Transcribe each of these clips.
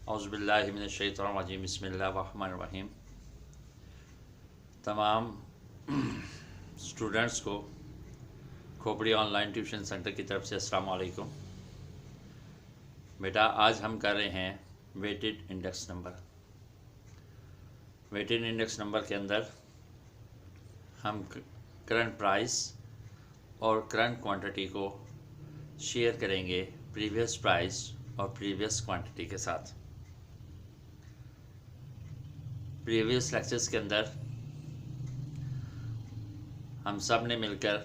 औज़ुबिल्लाहि मिनश्शैतानिर्रजीम बिस्मिल्लाहिर्रहमानिर्रहीम। तमाम स्टूडेंट्स को खोपड़ी ऑनलाइन ट्यूशन सेंटर की तरफ से अस्सलाम वालेकुम। बेटा, आज हम कर रहे हैं weighted index number. Weighted index number के अंदर हम करंट प्राइस और करंट क्वांटिटी को शेयर करेंगे प्रीवियस प्राइस और प्रीवियस क्वांटिटी के साथ। प्रीवियस लेक्चर्स के अंदर हम सब ने मिलकर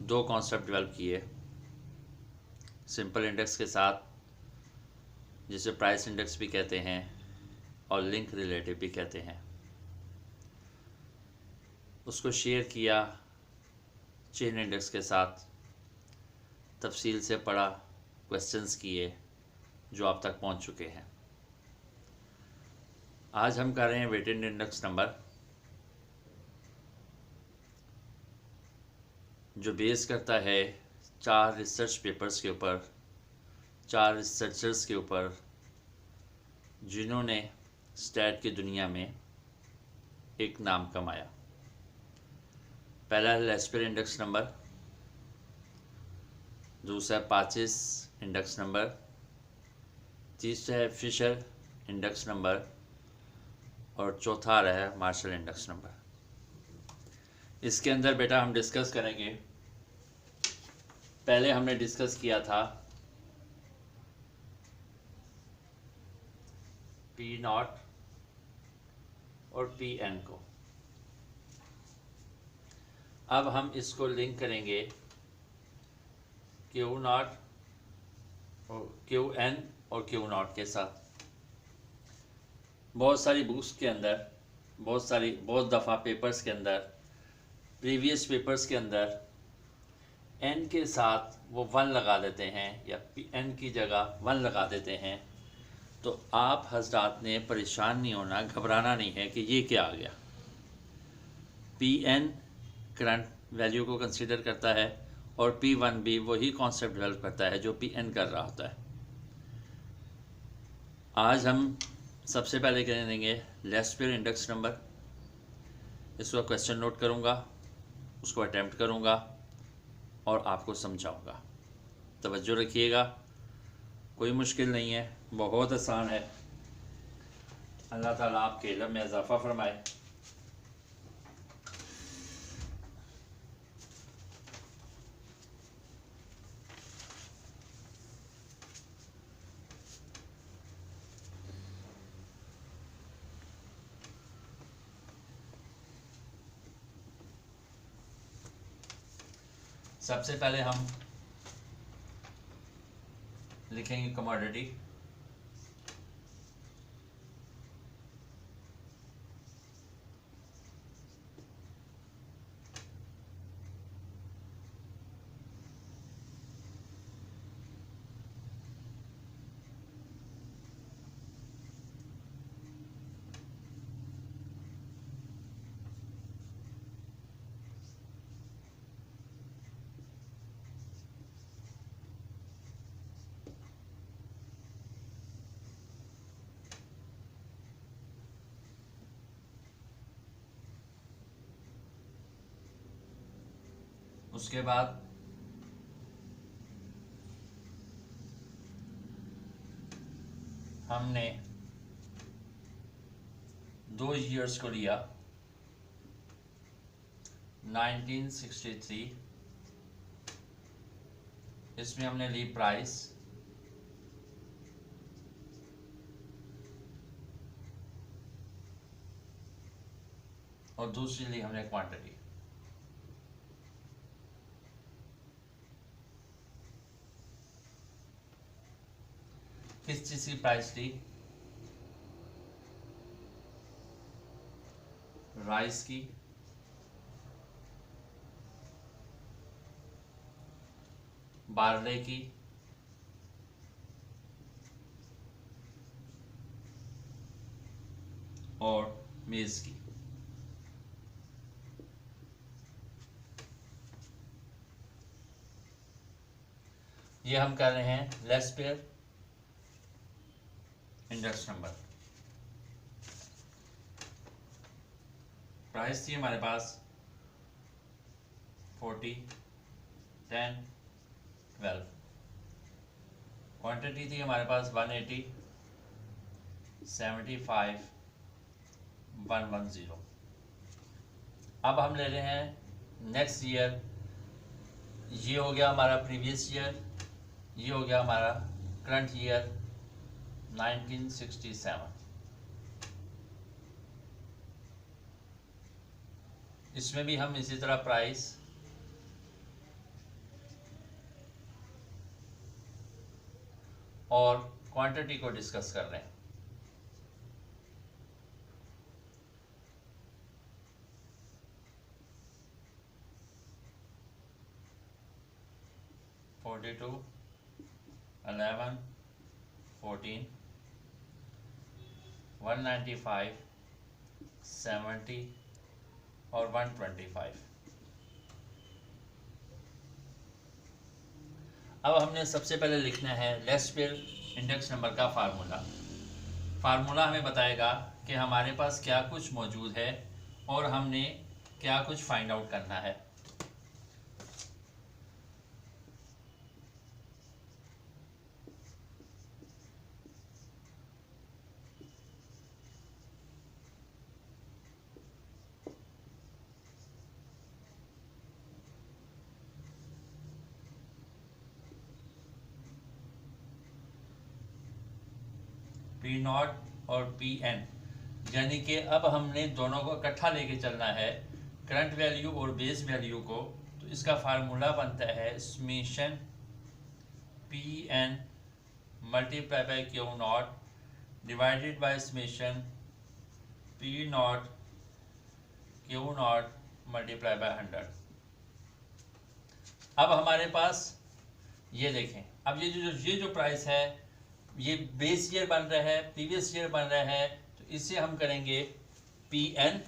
दो कॉन्सेप्ट डेवलप किए, सिंपल इंडेक्स के साथ, जिसे प्राइस इंडेक्स भी कहते हैं और लिंक रिलेटिव भी कहते हैं। उसको शेयर किया चेन इंडेक्स के साथ, तफसील से पढ़ा, क्वेश्चंस किए जो आप तक पहुंच चुके हैं। आज हम कर रहे हैं वेटेड इंडेक्स नंबर, जो बेस करता है 4 रिसर्च पेपर्स के ऊपर, 4 रिसर्चर्स के ऊपर जिन्होंने स्टैट की दुनिया में एक नाम कमाया। पहला है लेस्पर इंडेक्स नंबर, दूसरा है पाचिस इंडेक्स नंबर, तीसरा है फिशर इंडेक्स नंबर और चौथा रहा है मार्शल इंडेक्स नंबर। इसके अंदर बेटा हम डिस्कस करेंगे, पहले हमने डिस्कस किया था पी नॉट और पी एन को। अब हम इसको लिंक करेंगे क्यू नॉट और क्यू एन और क्यू नॉट के साथ। बहुत सारी बुक्स के अंदर, बहुत दफ़ा पेपर्स के अंदर, प्रीवियस पेपर्स के अंदर एन के साथ वो 1 लगा देते हैं या पी एन की जगह 1 लगा देते हैं। तो आप हजरात ने परेशान नहीं होना, घबराना नहीं है कि ये क्या आ गया। पी एन करंट वैल्यू को कंसीडर करता है और पी वन भी वही कॉन्सेप्ट डेवलप करता है जो पी एन कर रहा होता है। आज हम सबसे पहले कह देंगे लेस्पर इंडेक्स नंबर। इसका क्वेश्चन नोट करूँगा, उसको अटैम्प्ट करूँगा और आपको समझाऊँगा। तवज्जो रखिएगा, कोई मुश्किल नहीं है, बहुत आसान है। अल्लाह ताला आपके इल्म में इजाफ़ा फरमाए। सबसे पहले हम लिखेंगे कमोडिटी। उसके बाद हमने 2 ईयर्स को लिया, 1963, इसमें हमने ली प्राइस और दूसरी ली हमने क्वांटिटी। किस चीज़ की प्राइस ली? राइस की, बारले की, और मेज़ की। ये हम कर रहे हैं लेस्पर इंडेक्स नंबर। प्राइस थी हमारे पास 40, 10, 12। क्वांटिटी थी हमारे पास 180, 75, 110। अब हम ले रहे हैं नेक्स्ट ईयर। ये हो गया हमारा प्रीवियस ईयर, ये हो गया हमारा करंट ईयर 1967। इसमें भी हम इसी तरह प्राइस और क्वांटिटी को डिस्कस कर रहे हैं। $42, $11, $14, $195, $70 और $125। अब हमने सबसे पहले लिखना है लेस्पेयर इंडेक्स नंबर का फार्मूला। फार्मूला हमें बताएगा कि हमारे पास क्या कुछ मौजूद है और हमने क्या कुछ फाइंड आउट करना है। पी नॉट और पी एन, यानी कि अब हमने दोनों को इकट्ठा लेके चलना है, करंट वैल्यू और बेस वैल्यू को। तो इसका फार्मूला बनता है summation P N multiply by Q nought divided by summation P nought Q nought multiply by 100। अब हमारे पास ये देखें, अब ये जो प्राइस है ये बेस ईयर बन रहा है, प्रीवियस ईयर बन रहा है, तो इससे हम करेंगे पी एन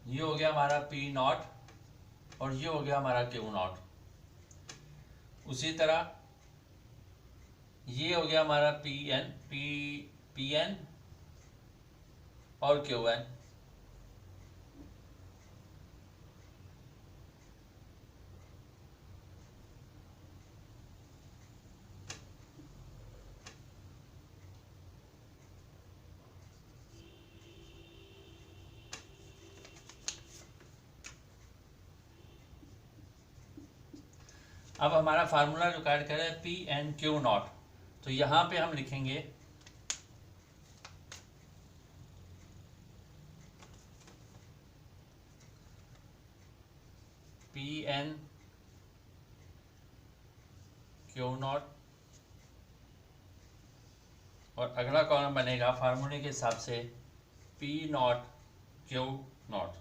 ये हो गया हमारा पी नॉट और ये हो गया हमारा क्यू नॉट। उसी तरह ये हो गया हमारा पी एन और क्यू एन। अब हमारा फार्मूला जो कार्ड कर है पी एन क्यू नॉट, तो यहां पे हम लिखेंगे पी एन क्यू नॉट और अगला कॉलम बनेगा फार्मूले के हिसाब से पी नॉट क्यू नॉट।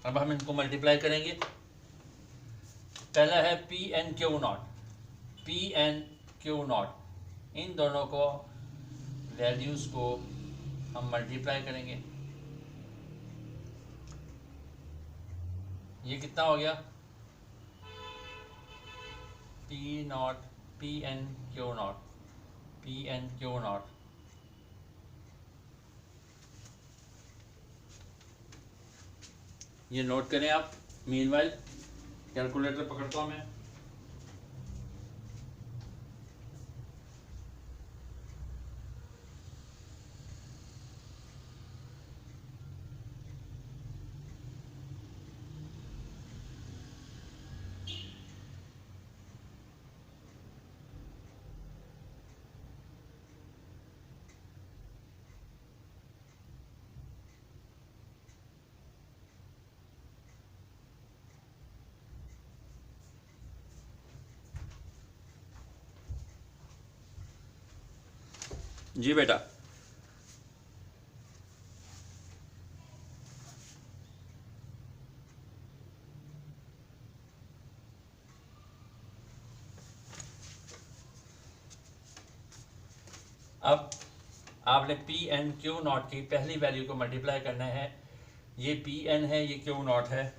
अब हम इनको मल्टीप्लाई करेंगे। पहला है p N Q not, P N Q not, इन दोनों को वैल्यूज़ को हम मल्टीप्लाई करेंगे। ये कितना हो गया, P nought P N Q not, P N Q nought. ये नोट करें आप। मीनवाइल कैलकुलेटर पकड़ता हूँ मैं। जी बेटा। अब आपने पी एन क्यू नॉट की पहली वैल्यू को मल्टीप्लाई करना है। ये पी एन है, ये क्यू नॉट है।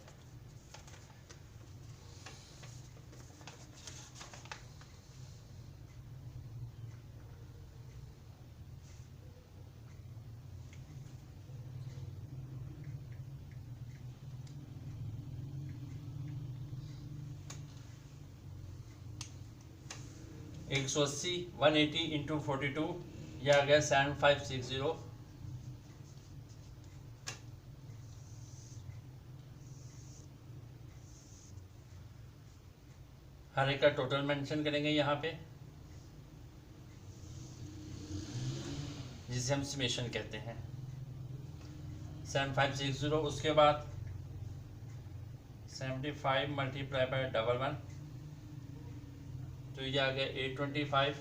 एक सौ अस्सी 180 इंटू 42, यह आ गया 7560। हर एक का टोटल मेंशन करेंगे यहाँ पे, जिसे हम समेशन कहते हैं। 7560, उसके बाद 75 मल्टीप्लाई बाय 11, तो ये आ गया 825।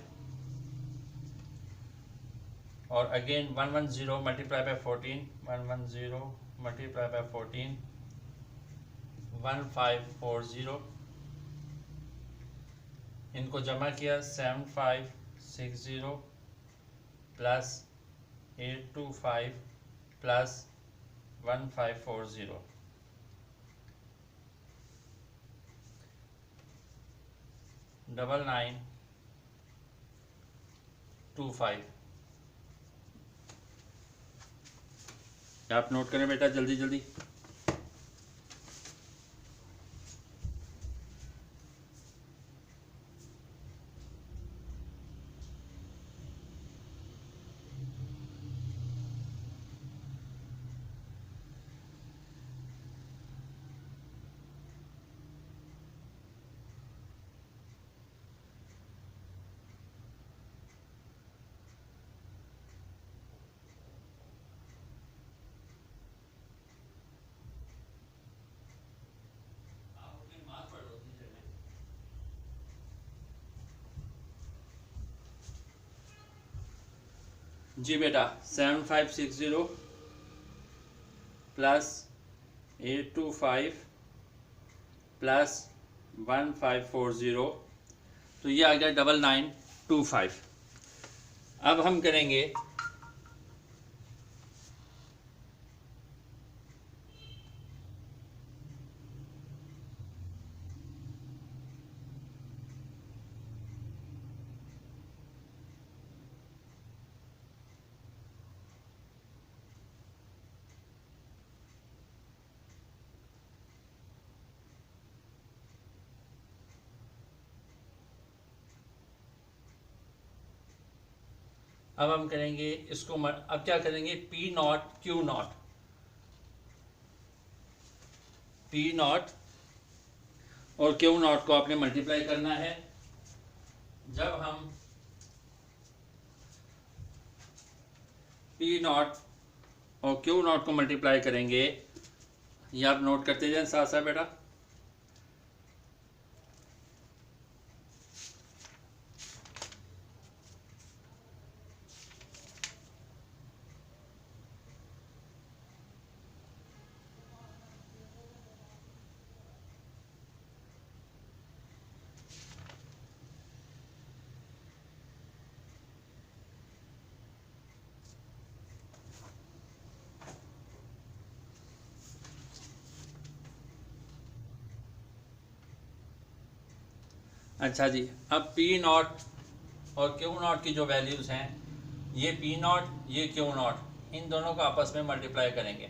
और again 110 multiply by 14, 110 multiply by 14, 1540। इनको जमा किया, 7560 प्लस 825 प्लस 1540, 9925। आप नोट करें बेटा जल्दी जल्दी। जी बेटा, 7560 प्लस 825 प्लस 1540, तो ये आ गया 9925। अब हम करेंगे अब हम करेंगे इसको अब क्या करेंगे, P nought Q not, P not और क्यू नॉट को आपने मल्टीप्लाई करना है। जब हम पी नॉट और क्यू नॉट को मल्टीप्लाई करेंगे, ये आप नोट करते जाएं साथ साथ बेटा। अच्छा जी, अब पी नॉट और क्यू नॉट की जो वैल्यूज़ हैं, ये पी नॉट ये क्यू नॉट, इन दोनों को आपस में मल्टीप्लाई करेंगे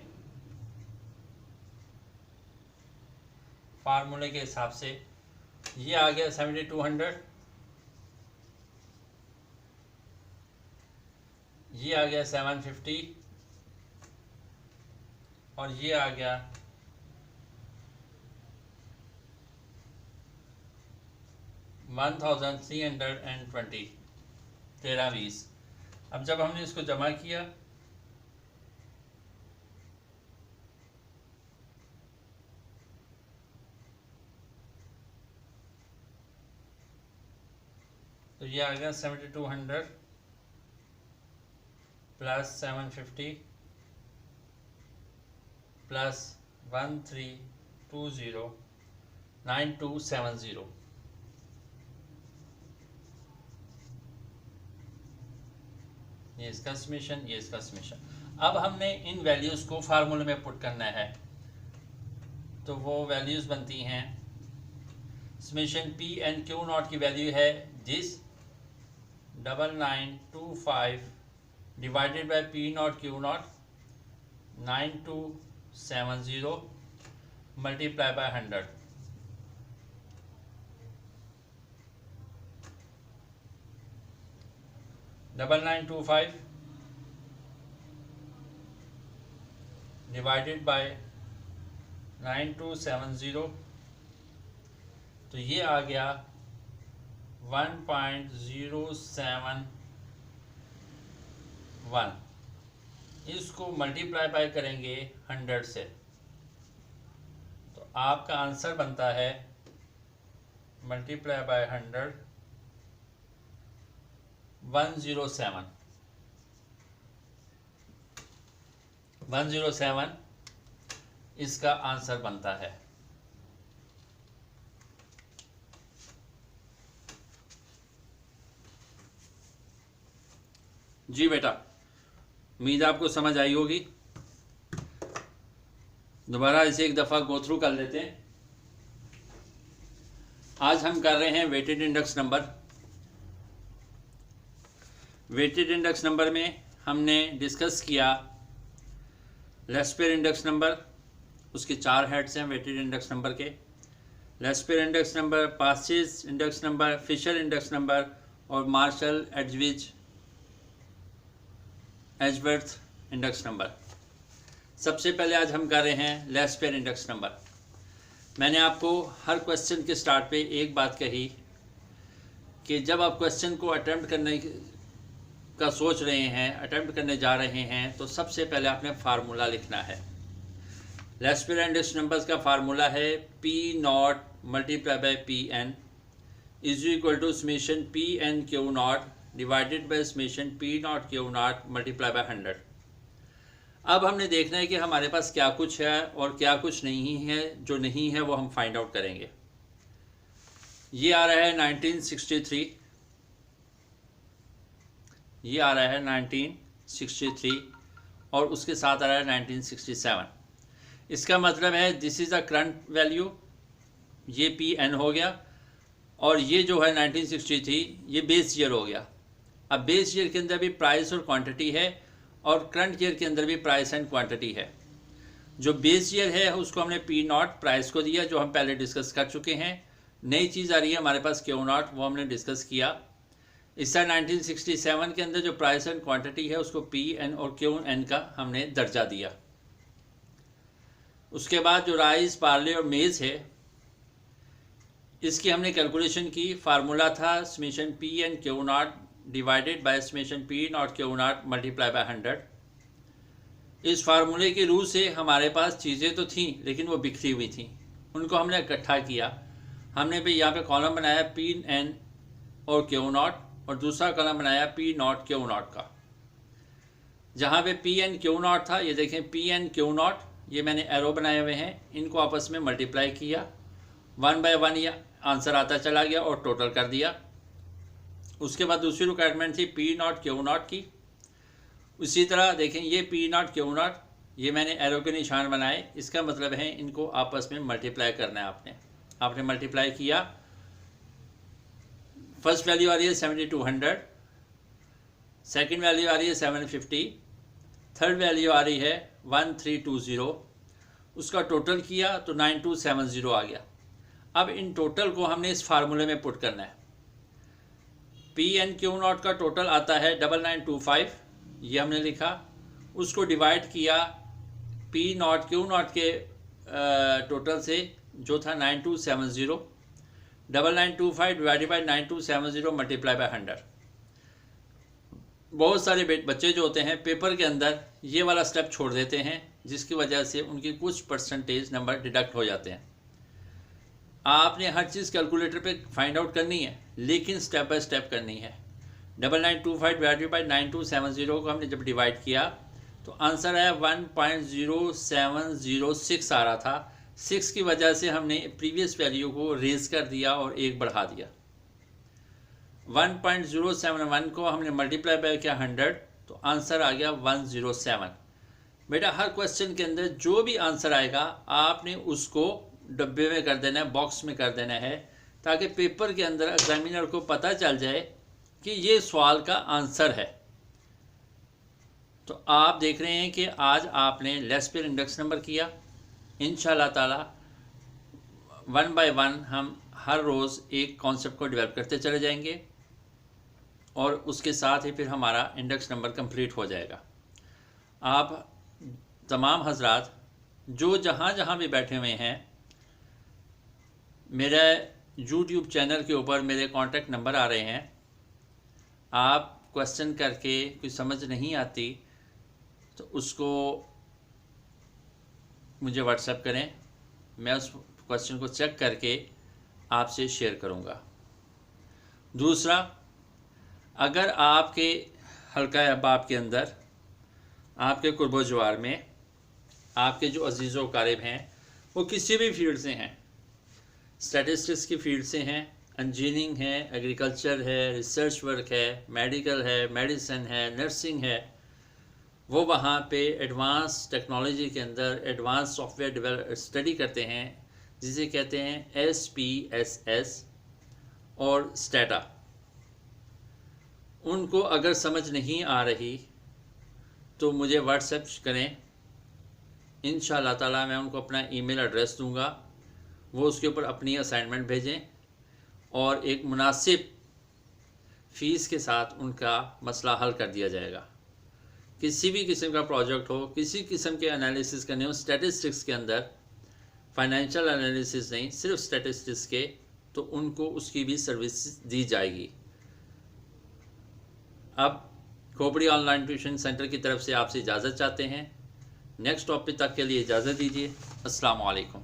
फार्मूले के हिसाब से। ये आ गया 7200, ये आ गया 750 और ये आ गया 1320, 1320। अब जब हमने इसको जमा किया, तो ये आ गया 7200 प्लस 750 प्लस 13209270। ये इसका समेशन, ये इसका समेशन। अब हमने इन वैल्यूज़ को फार्मूले में पुट करना है, तो वो वैल्यूज़ बनती हैं, summation P N Q nought की वैल्यू है this 9925 divided by P nought Q nought 9270 multiply by 100। Double 9925 divided by 9270, तो ये आ गया 1.071। इसको मल्टीप्लाई बाय करेंगे 100 से, तो आपका आंसर बनता है मल्टीप्लाई बाय 100 107 इसका आंसर बनता है। जी बेटा, उम्मीद आपको समझ आई होगी। दोबारा इसे एक दफ़ा गो थ्रू कर लेते हैं। आज हम कर रहे हैं weighted index number. Weighted index number में हमने डिस्कस किया लेस्पेयर इंडेक्स नंबर, उसके 4 हेड्स हैं वेटेड इंडेक्स नंबर के। Laspeyres index number, Paasche's index number, Fisher index number और मार्शल एजवर्थ इंडेक्स नंबर। सबसे पहले आज हम कर रहे हैं लेस्पेयर इंडेक्स नंबर। मैंने आपको हर क्वेश्चन के स्टार्ट पे एक बात कही कि जब आप क्वेश्चन को अटेम्प्ट करने का सोच रहे हैं, अटेम्प्ट करने जा रहे हैं, तो सबसे पहले आपने फार्मूला लिखना है। लेस्पेयर इंडेक्स नंबर्स का फार्मूला है P nought multiply by P N is equal to summation P N Q nought divided by summation P nought Q nought multiply by 100। अब हमने देखना है कि हमारे पास क्या कुछ है और क्या कुछ नहीं है। जो नहीं है वो हम फाइंड आउट करेंगे। ये आ रहा है 1963, ये आ रहा है 1963 और उसके साथ आ रहा है 1967। इसका मतलब है this is a current value, ये पी एन हो गया, और ये जो है 1963 ये बेस ईयर हो गया। अब बेस ईयर के अंदर भी प्राइस और क्वांटिटी है और करंट ईयर के अंदर भी प्राइस एंड क्वांटिटी है। जो बेस ईयर है उसको हमने पी नॉट प्राइस को दिया, जो हम पहले डिस्कस कर चुके हैं। नई चीज़ आ रही है हमारे पास क्यू नॉट, वो हमने डिस्कस किया। इस साल 1967 के अंदर जो प्राइस एंड क्वांटिटी है उसको पी एन और क्यू एन का हमने दर्जा दिया। उसके बाद जो राइस, पार्ले और मेज़ है इसकी हमने कैलकुलेशन की। फार्मूला था summation P N Q nought divided by summation P nought Q nought multiply by 100। इस फार्मूले के रूल से हमारे पास चीज़ें तो थीं लेकिन वो बिखरी हुई थी, उनको हमने इकट्ठा किया। हमने भी यहाँ पे कॉलम बनाया पी एन और क्यू नॉट और दूसरा कॉलम बनाया पी नॉट क्यू नॉट का। जहाँ पे पी एन क्यू नॉट था, ये देखें पी एन क्यू नॉट, ये मैंने एरो बनाए हुए हैं, इनको आपस में मल्टीप्लाई किया, 1 बाय 1 ये आंसर आता चला गया और टोटल कर दिया। उसके बाद दूसरी रिक्वायरमेंट थी पी नॉट क्यू नॉट की। उसी तरह देखें ये पी नॉट क्यू नॉट, ये मैंने एरो के निशान बनाए, इसका मतलब है इनको आपस में मल्टीप्लाई करना है। आपने मल्टीप्लाई किया। फर्स्ट वैल्यू आ रही है 7200, सेकंड वैल्यू आ रही है 750, थर्ड वैल्यू आ रही है 1320। उसका टोटल किया तो 9270 आ गया। अब इन टोटल को हमने इस फार्मूले में पुट करना है। पी एन क्यू नॉट का टोटल आता है 9925, ये हमने लिखा। उसको डिवाइड किया पी नॉट क्यू नॉट के टोटल से जो था 9270। 9925 डिवाइडेड बाई 9270 मल्टीप्लाई बाय 100। बहुत सारे बच्चे जो होते हैं पेपर के अंदर ये वाला स्टेप छोड़ देते हैं, जिसकी वजह से उनकी कुछ परसेंटेज नंबर डिडक्ट हो जाते हैं। आपने हर चीज़ कैलकुलेटर पे फाइंड आउट करनी है, लेकिन स्टेप बाय स्टेप करनी है। 9925 डिवाइडेड बाई 9270 को हमने जब डिवाइड किया तो आंसर आया 1.0706 आ रहा था। 6 की वजह से हमने प्रीवियस वैल्यू को रेज कर दिया और 1 बढ़ा दिया। 1.071 को हमने मल्टीप्लाई बाय किया 100 तो आंसर आ गया 107। बेटा हर क्वेश्चन के अंदर जो भी आंसर आएगा आपने उसको डब्बे में कर देना है, बॉक्स में कर देना है, ताकि पेपर के अंदर एग्जामिनर को पता चल जाए कि ये सवाल का आंसर है। तो आप देख रहे हैं कि आज आपने लेस पेयर इंडेक्स नंबर किया। इंशाल्लाह ताला 1 बाय 1 हम हर रोज़ एक कॉन्सेप्ट को डेवलप करते चले जाएंगे और उसके साथ ही फिर हमारा इंडेक्स नंबर कंप्लीट हो जाएगा। आप तमाम हजरात जो जहाँ जहाँ भी बैठे हुए हैं, मेरे YouTube चैनल के ऊपर मेरे कॉन्टैक्ट नंबर आ रहे हैं। आप क्वेश्चन करके कोई समझ नहीं आती तो उसको मुझे व्हाट्सएप करें, मैं उस क्वेश्चन को चेक करके आपसे शेयर करूंगा। दूसरा, अगर आपके हल्का अहबाब के अंदर, आपके कुर्बो जवार में आपके जो अजीज़ व क़रीब हैं वो किसी भी फील्ड से हैं, स्टैटिस्टिक्स की फील्ड से हैं, इंजीनियरिंग है, एग्रीकल्चर है, रिसर्च वर्क है, मेडिकल है, मेडिसिन है, नर्सिंग है, वो वहाँ पे एडवांस टेक्नोलॉजी के अंदर एडवांस सॉफ्टवेयर डेवलप स्टडी करते हैं, जिसे कहते हैं SPSS और स्टेटा। उनको अगर समझ नहीं आ रही तो मुझे व्हाट्सएप करें, इंशाअल्लाह ताला मैं उनको अपना ईमेल एड्रेस दूंगा, वो उसके ऊपर अपनी असाइनमेंट भेजें और एक मुनासिब फ़ीस के साथ उनका मसला हल कर दिया जाएगा। किसी भी किस्म का प्रोजेक्ट हो, किसी किस्म के एनालिसिस करने हो स्टैटिस्टिक्स के अंदर, फाइनेंशियल एनालिसिस नहीं, सिर्फ स्टैटिस्टिक्स के, तो उनको उसकी भी सर्विस दी जाएगी। अब खोपड़ी ऑनलाइन ट्यूशन सेंटर की तरफ से आपसे इजाज़त चाहते हैं। नेक्स्ट टॉपिक तक के लिए इजाज़त दीजिए। अस्सलाम वालेकुम।